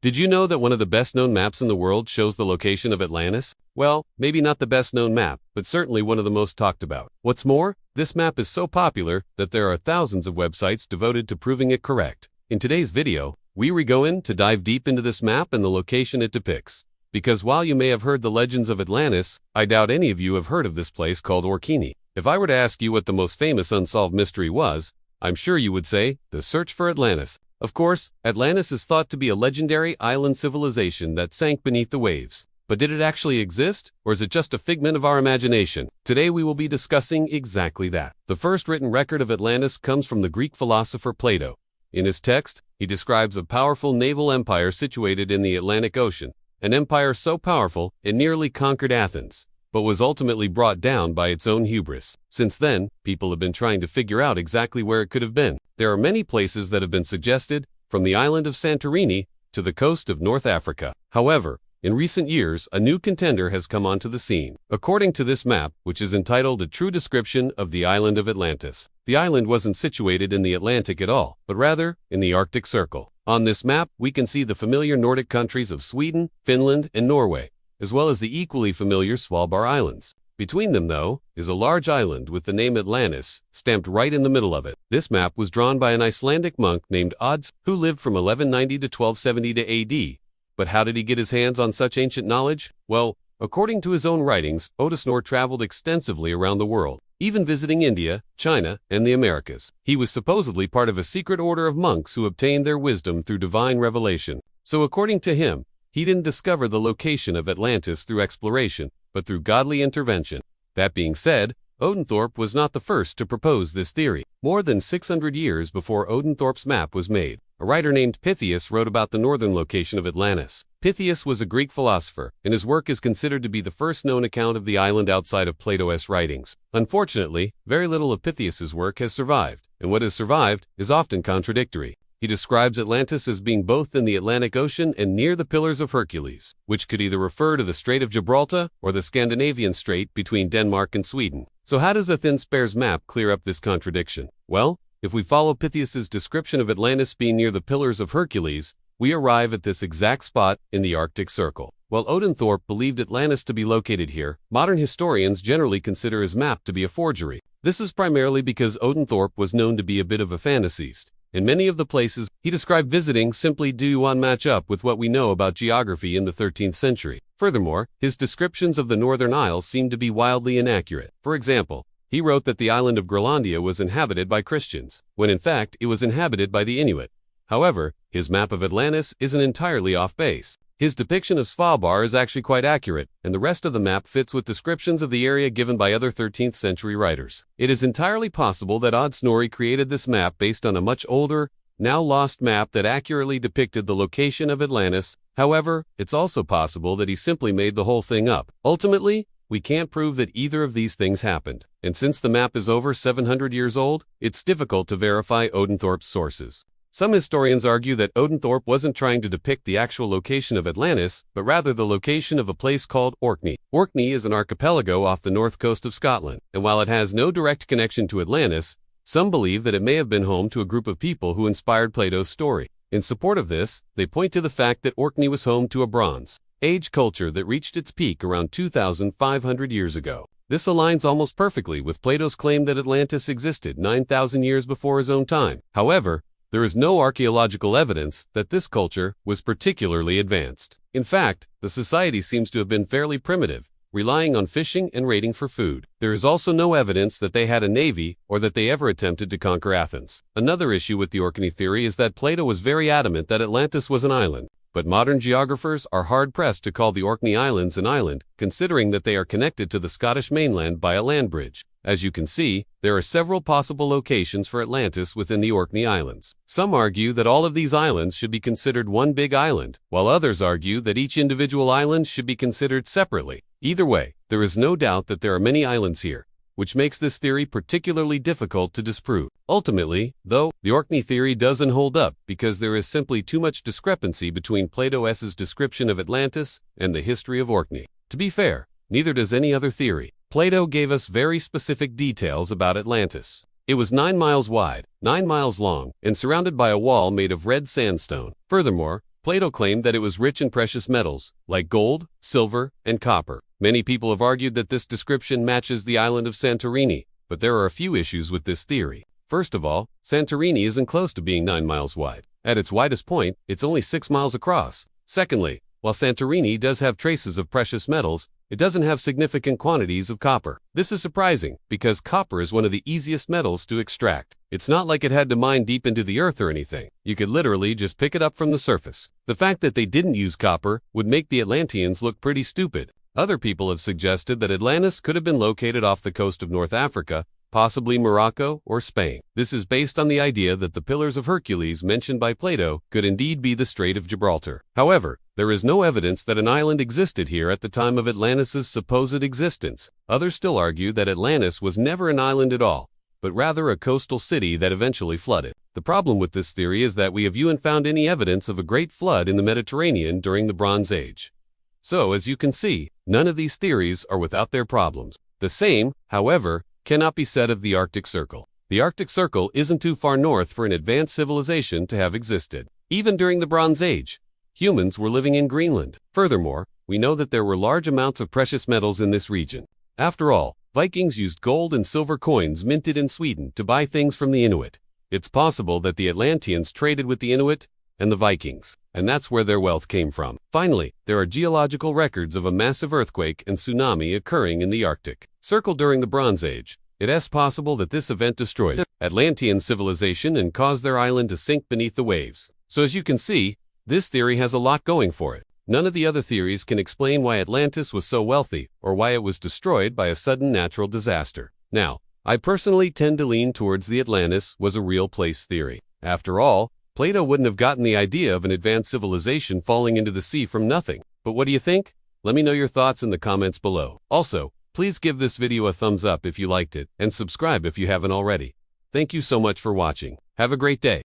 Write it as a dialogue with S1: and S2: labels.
S1: Did you know that one of the best-known maps in the world shows the location of Atlantis? Well, maybe not the best-known map, but certainly one of the most talked about. What's more, this map is so popular that there are thousands of websites devoted to proving it correct. In today's video, we go in to dive deep into this map and the location it depicts. Because while you may have heard the legends of Atlantis, I doubt any of you have heard of this place called Orkney. If I were to ask you what the most famous unsolved mystery was, I'm sure you would say, the search for Atlantis. Of course, Atlantis is thought to be a legendary island civilization that sank beneath the waves. But did it actually exist, or is it just a figment of our imagination? Today we will be discussing exactly that. The first written record of Atlantis comes from the Greek philosopher Plato. In his text, he describes a powerful naval empire situated in the Atlantic Ocean, an empire so powerful it nearly conquered Athens, but was ultimately brought down by its own hubris. Since then, people have been trying to figure out exactly where it could have been. There are many places that have been suggested, from the island of Santorini to the coast of North Africa. However, in recent years, a new contender has come onto the scene. According to this map, which is entitled A True Description of the Island of Atlantis, the island wasn't situated in the Atlantic at all, but rather in the Arctic Circle. On this map, we can see the familiar Nordic countries of Sweden, Finland, and Norway, as well as the equally familiar Svalbard Islands. Between them, though, is a large island with the name Atlantis stamped right in the middle of it. This map was drawn by an Icelandic monk named Odds, who lived from 1190 to 1270 to AD. But how did he get his hands on such ancient knowledge? Well, according to his own writings, Odysseus traveled extensively around the world, even visiting India, China, and the Americas. He was supposedly part of a secret order of monks who obtained their wisdom through divine revelation. So according to him, he didn't discover the location of Atlantis through exploration, but through godly intervention. That being said, Odenthorpe was not the first to propose this theory. More than 600 years before Odenthorpe's map was made, a writer named Pytheas wrote about the northern location of Atlantis. Pytheas was a Greek philosopher, and his work is considered to be the first known account of the island outside of Plato's writings. Unfortunately, very little of Pytheas's work has survived, and what has survived is often contradictory. He describes Atlantis as being both in the Atlantic Ocean and near the Pillars of Hercules, which could either refer to the Strait of Gibraltar or the Scandinavian Strait between Denmark and Sweden. So how does a thin spares map clear up this contradiction? Well, if we follow Pytheas's description of Atlantis being near the Pillars of Hercules, we arrive at this exact spot in the Arctic Circle. While Odenthorpe believed Atlantis to be located here, modern historians generally consider his map to be a forgery. This is primarily because Odenthorpe was known to be a bit of a fantasist. In many of the places he described visiting simply do not match up with what we know about geography in the 13th century. Furthermore, his descriptions of the Northern Isles seem to be wildly inaccurate. For example, he wrote that the island of Greenlandia was inhabited by Christians, when in fact it was inhabited by the Inuit. However, his map of Atlantis isn't entirely off base. His depiction of Svalbard is actually quite accurate, and the rest of the map fits with descriptions of the area given by other 13th century writers. It is entirely possible that Odd Snorri created this map based on a much older, now lost map that accurately depicted the location of Atlantis. However, it's also possible that he simply made the whole thing up. Ultimately, we can't prove that either of these things happened, and since the map is over 700 years old, it's difficult to verify Odenthorpe's sources. Some historians argue that Odenthorpe wasn't trying to depict the actual location of Atlantis, but rather the location of a place called Orkney. Orkney is an archipelago off the north coast of Scotland, and while it has no direct connection to Atlantis, some believe that it may have been home to a group of people who inspired Plato's story. In support of this, they point to the fact that Orkney was home to a Bronze Age culture that reached its peak around 2,500 years ago. This aligns almost perfectly with Plato's claim that Atlantis existed 9,000 years before his own time. However, there is no archaeological evidence that this culture was particularly advanced. In fact, the society seems to have been fairly primitive, relying on fishing and raiding for food. There is also no evidence that they had a navy or that they ever attempted to conquer Athens. Another issue with the Orkney theory is that Plato was very adamant that Atlantis was an island, but modern geographers are hard-pressed to call the Orkney Islands an island, considering that they are connected to the Scottish mainland by a land bridge. As you can see, there are several possible locations for Atlantis within the Orkney Islands. Some argue that all of these islands should be considered one big island, while others argue that each individual island should be considered separately. Either way, there is no doubt that there are many islands here, which makes this theory particularly difficult to disprove. Ultimately, though, the Orkney theory doesn't hold up because there is simply too much discrepancy between Plato's description of Atlantis and the history of Orkney. To be fair, neither does any other theory. Plato gave us very specific details about Atlantis. It was 9 miles wide, 9 miles long, and surrounded by a wall made of red sandstone. Furthermore, Plato claimed that it was rich in precious metals, like gold, silver, and copper. Many people have argued that this description matches the island of Santorini, but there are a few issues with this theory. First of all, Santorini isn't close to being 9 miles wide. At its widest point, it's only 6 miles across. Secondly, while Santorini does have traces of precious metals, it doesn't have significant quantities of copper. This is surprising, because copper is one of the easiest metals to extract. It's not like it had to mine deep into the earth or anything. You could literally just pick it up from the surface. The fact that they didn't use copper would make the Atlanteans look pretty stupid. Other people have suggested that Atlantis could have been located off the coast of North Africa, possibly Morocco or Spain. This is based on the idea that the Pillars of Hercules mentioned by Plato could indeed be the Strait of Gibraltar. However, there is no evidence that an island existed here at the time of Atlantis' supposed existence. Others still argue that Atlantis was never an island at all, but rather a coastal city that eventually flooded. The problem with this theory is that we haven't found any evidence of a great flood in the Mediterranean during the Bronze Age. So, as you can see, none of these theories are without their problems. The same, however, cannot be said of the Arctic Circle. The Arctic Circle isn't too far north for an advanced civilization to have existed. Even during the Bronze Age, humans were living in Greenland. Furthermore, we know that there were large amounts of precious metals in this region. After all, Vikings used gold and silver coins minted in Sweden to buy things from the Inuit. It's possible that the Atlanteans traded with the Inuit and the Vikings, and that's where their wealth came from. Finally, there are geological records of a massive earthquake and tsunami occurring in the Arctic Circle during the Bronze Age. It is possible that this event destroyed Atlantean civilization and caused their island to sink beneath the waves. So as you can see, this theory has a lot going for it. None of the other theories can explain why Atlantis was so wealthy or why it was destroyed by a sudden natural disaster. Now, I personally tend to lean towards the Atlantis was a real place theory. After all, Plato wouldn't have gotten the idea of an advanced civilization falling into the sea from nothing. But what do you think? Let me know your thoughts in the comments below. Also, please give this video a thumbs up if you liked it, and subscribe if you haven't already. Thank you so much for watching. Have a great day.